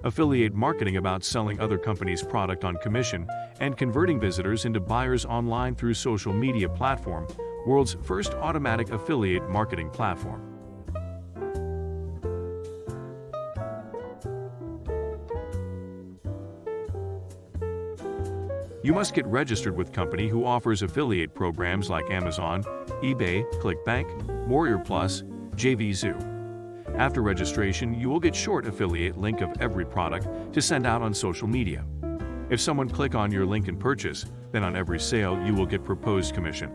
Affiliate marketing about selling other companies' product on commission and converting visitors into buyers online through social media platform, world's first automatic affiliate marketing platform. You must get registered with company who offers affiliate programs like Amazon, eBay, ClickBank, Warrior Plus, JVZoo. After registration, you will get short affiliate link of every product to send out on social media. If someone click on your link and purchase, then on every sale you will get proposed commission.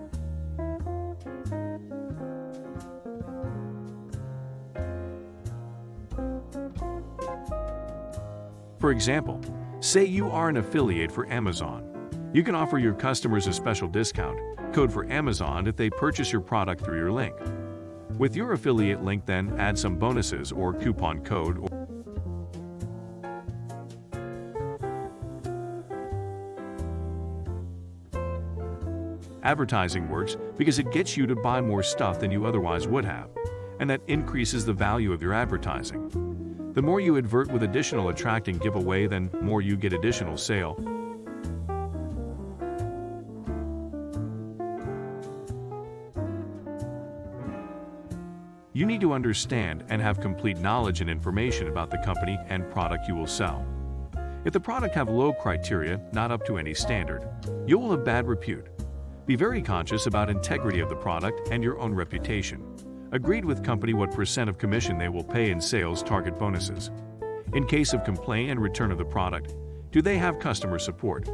For example, say you are an affiliate for Amazon. You can offer your customers a special discount code for Amazon if they purchase your product through your link. With your affiliate link, then add some bonuses or coupon code. Advertising works because it gets you to buy more stuff than you otherwise would have, and that increases the value of your advertising. The more you advert with additional attracting giveaway, then more you get additional sale. You need to understand and have complete knowledge and information about the company and product you will sell. If the product have low criteria, not up to any standard, you will have bad repute. Be very conscious about integrity of the product and your own reputation. Agreed with company what % of commission they will pay in sales target bonuses. In case of complaint and return of the product, do they have customer support?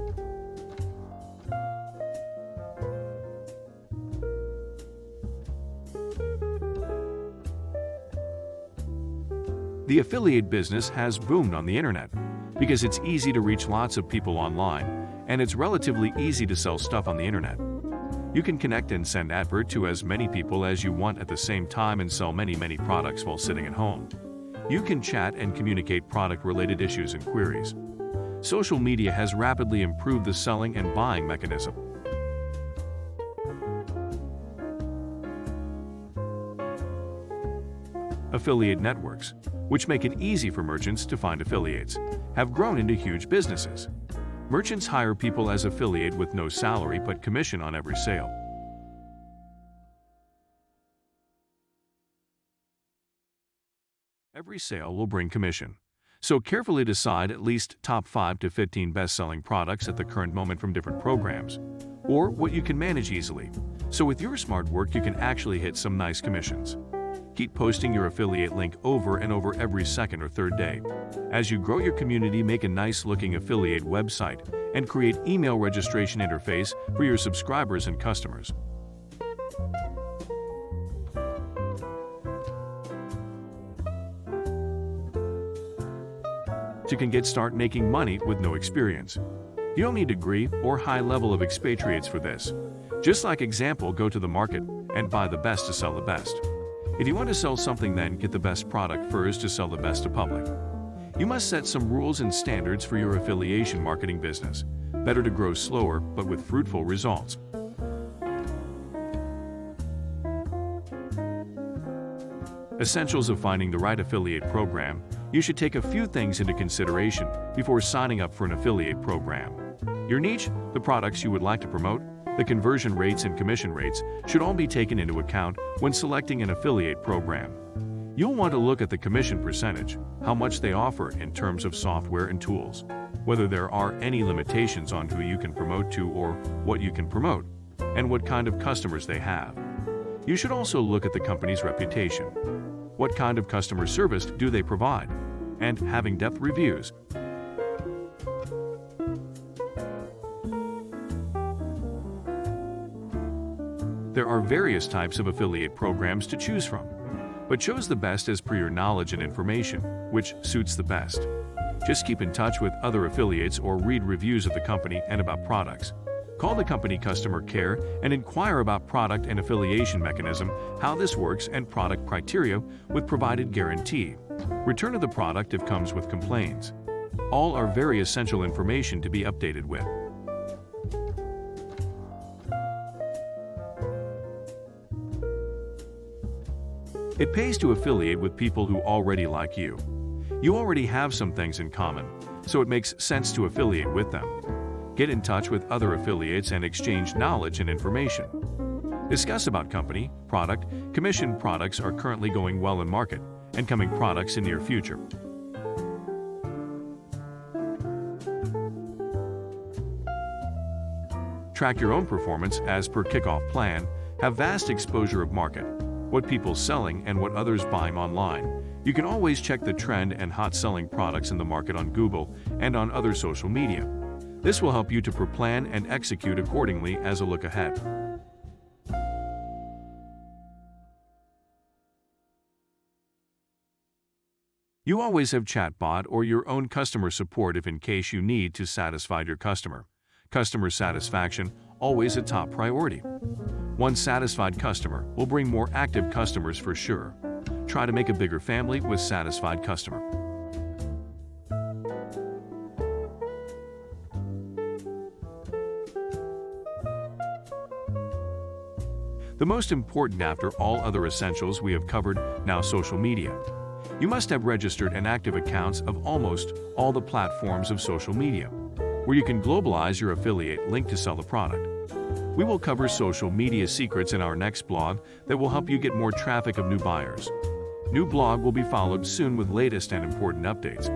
The affiliate business has boomed on the internet because it's easy to reach lots of people online, and it's relatively easy to sell stuff on the internet. You can connect and send advert to as many people as you want at the same time and sell many products while sitting at home. You can chat and communicate product-related issues and queries. Social media has rapidly improved the selling and buying mechanism. Affiliate networks, which make it easy for merchants to find affiliates, have grown into huge businesses. Merchants hire people as affiliate with no salary but commission on every sale. Every sale will bring commission. So carefully decide at least top 5 to 15 best-selling products at the current moment from different programs, or what you can manage easily. So with your smart work, you can actually hit some nice commissions. Keep posting your affiliate link over and over every second or third day. As you grow your community, make a nice-looking affiliate website and create email registration interface for your subscribers and customers. You can start making money with no experience. You don't need degree or high level of expatriates for this. Just like example, go to the market and buy the best to sell the best. If you want to sell something, then get the best product first to sell the best to public. You must set some rules and standards for your affiliation marketing business. Better to grow slower, but with fruitful results. Essentials of finding the right affiliate program. You should take a few things into consideration before signing up for an affiliate program. Your niche, the products you would like to promote, the conversion rates and commission rates should all be taken into account when selecting an affiliate program. You'll want to look at the commission percentage, how much they offer in terms of software and tools, whether there are any limitations on who you can promote to or what you can promote, and what kind of customers they have. You should also look at the company's reputation. What kind of customer service do they provide? And having depth reviews. There are various types of affiliate programs to choose from, but choose the best as per your knowledge and information, which suits the best. Just keep in touch with other affiliates or read reviews of the company and about products. Call the company customer care and inquire about product and affiliation mechanism, how this works, and product criteria with provided guarantee. Return of the product if comes with complaints. All are very essential information to be updated with. It pays to affiliate with people who already like you. You already have some things in common, so it makes sense to affiliate with them. Get in touch with other affiliates and exchange knowledge and information. Discuss about company, product, commission products are currently going well in market, and coming products in near future. Track your own performance as per kickoff plan, have vast exposure of market, what people selling and what others buying online. You can always check the trend and hot selling products in the market on Google and on other social media. This will help you to plan and execute accordingly as a look ahead. You always have chatbot or your own customer support if in case you need to satisfy your customer. Customer satisfaction always a top priority. One satisfied customer will bring more active customers for sure. Try to make a bigger family with satisfied customer. The most important after all other essentials we have covered, now social media. You must have registered and active accounts of almost all the platforms of social media, where you can globalize your affiliate link to sell the product. We will cover social media secrets in our next blog that will help you get more traffic of new buyers. New blog will be followed soon with latest and important updates.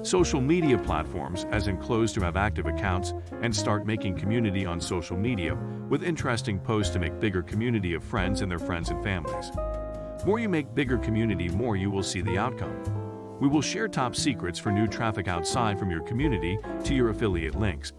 Social media platforms as enclosed to have active accounts and start making community on social media with interesting posts to make bigger community of friends and their friends and families. More you make bigger community, more you will see the outcome. We will share top secrets for new traffic outside from your community to your affiliate links.